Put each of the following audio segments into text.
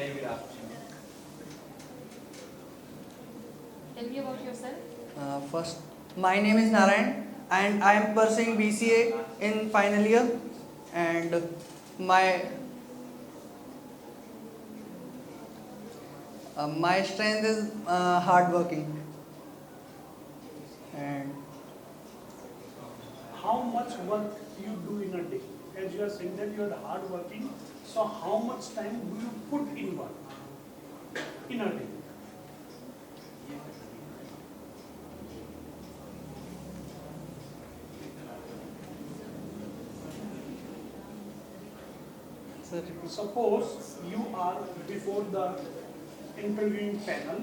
Very good afternoon. Tell me about yourself. First, my name is Narayan and I am pursuing BCA in final year, and my my strength is hardworking. And How much work you do in a day? As you are saying that you are hard working, so how much time do you put in work in a day? sir, Suppose you are before the interviewing panel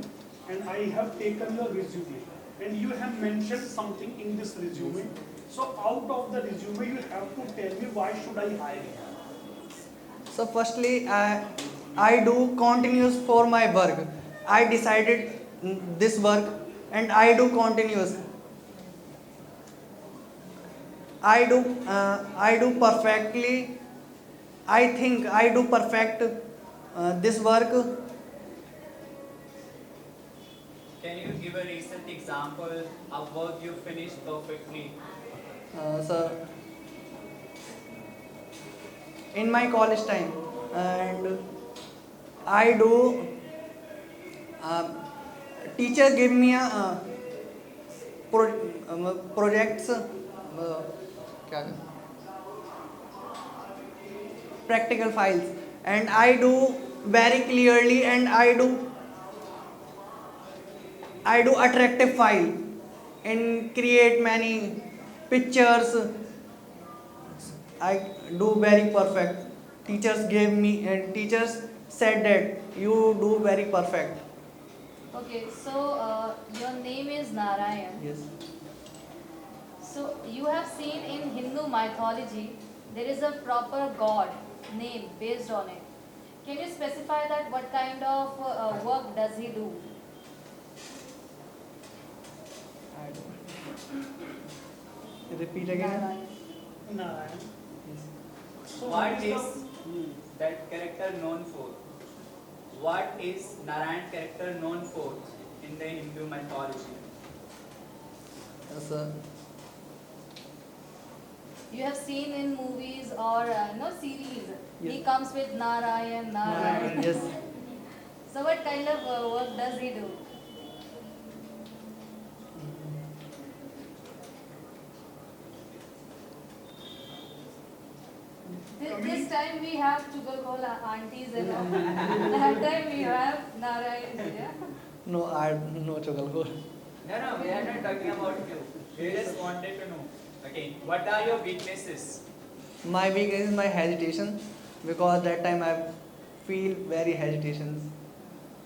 and I have taken your resume and you have mentioned something in this resume. So out of the resume you have to tell me why should I hire you? so firstly, I do continuous for my work. I decided this work and I do continuous. I do perfectly. I think I do perfect this work. Can you give a recent example of work you finished perfectly? So in my college time, and I do uh, teacher give me a projects, क्या practical files, and I do very clearly, and I do attractive file and create many pictures. I do very perfect. Teachers gave me and teachers said that you do very perfect. Okay, so your name is Narayan. Yes. So you have seen in Hindu mythology there is a proper god name based on it. Can you specify that what kind of work does he do? I do. Repeat again. Narayan. Narayan. Yes. So What what is the- that character known for? What is Narayan character known for in the Hindu mythology? Yes, You have seen in movies or no series. He Yes. comes with Narayan, Narayan. Yes. So what kind of work does he do? This time we have Chugalgol aunties and all. That time we have Narayan. Yeah. No, I no chocolate. No, we are not talking about you. We just wanted to know. Okay, what are your weaknesses? My weakness is my hesitation, because that time I feel very hesitations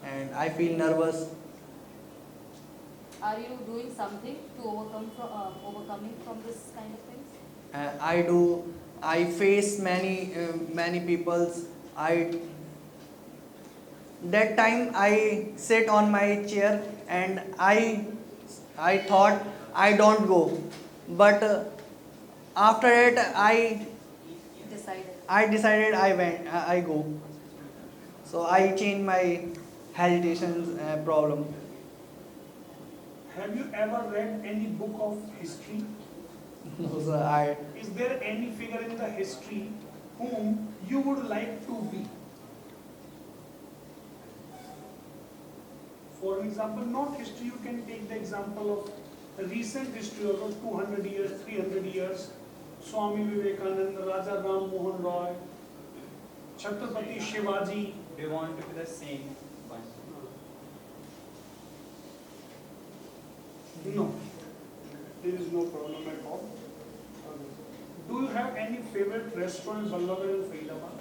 and I feel nervous. Are you doing something to overcoming from this kind of things? I do. I face many people's. I that time I sit on my chair and I thought I don't go, but after it Decided. I decided I went I go. So I changed my hesitations problem. Have you ever read any book of history? No, so I Is there any figure in the history whom you would like to be? For example, not history, you can take the example of recent history of 200 years, 300 years, Swami Vivekananda, Raja Ram Mohan Roy, Chhatrapati Shivaji. Do you want to be the same one? No, there is no problem at all. Do you have any favorite restaurant in Vallabhbhai and Faridabad?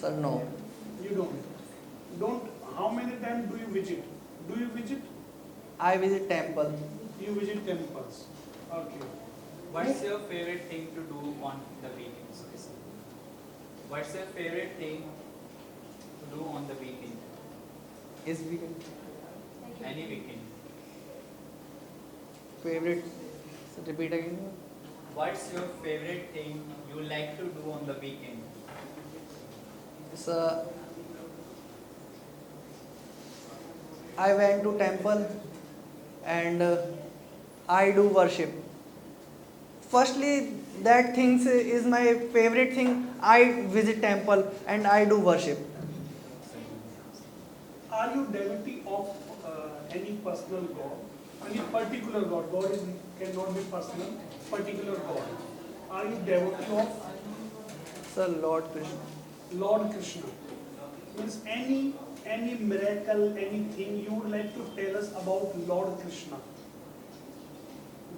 sir no. You don't. Don't. How many times do you visit? Do you visit? I visit temple. You visit temples. Okay. What's your favorite thing to do on the weekends? What's your favorite thing to do on the weekend? Is weekend Thank you. Any weekend? favorite. So repeat again. What's your favorite thing you like to do on the weekend? So I went to temple and I do worship. Firstly, that things is my favorite thing. I visit temple and I do worship. Are you devotee of any personal God? Any particular God? God is, cannot be personal, particular God. Are you devotee of So Lord Krishna. Lord Krishna? Means any miracle, anything you would like to tell us about Lord Krishna?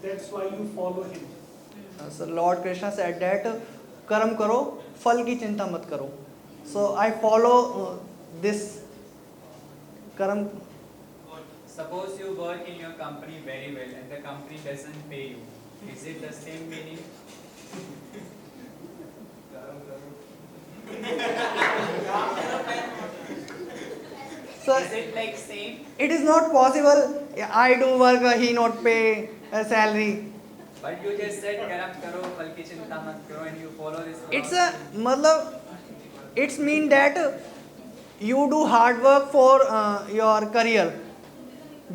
That's why you follow him. So Lord Krishna said that कर्म करो फल की चिंता मत करो. So I follow this कर्म. Suppose you work in your company very well and the company doesn't pay you. Is it the same meaning? So Is it like same? it is not possible. I do work, he not pay a salary. But you just said कर्म करो फल की चिंता मत करो and you follow this It's a philosophy. मतलब it's mean that you do hard work for your career.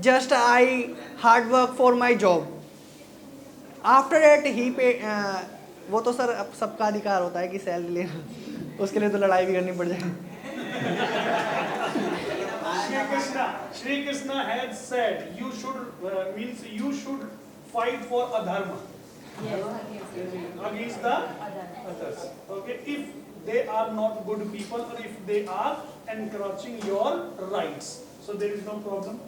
Just I hard work for my job. After that he pay. वो तो सर अब सबका अधिकार होता है कि सैलरी लेना. उसके लिए तो लड़ाई भी करनी पड़ जाए. Shri Krishna had said you should means you should fight for adharma against the others. Okay, if they are not good people or if they are encroaching your rights, so there is no problem.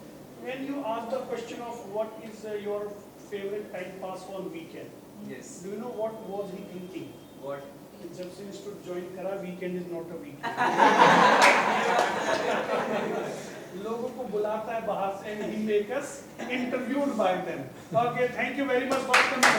When you ask the question of what is your favorite time pass on weekend, Yes. do you know what was he thinking? What? जब से institute join करा weekend is not a weekend. लोगों को बुलाता है बाहर से and he make us interviewed by them. Okay, thank you very much for coming.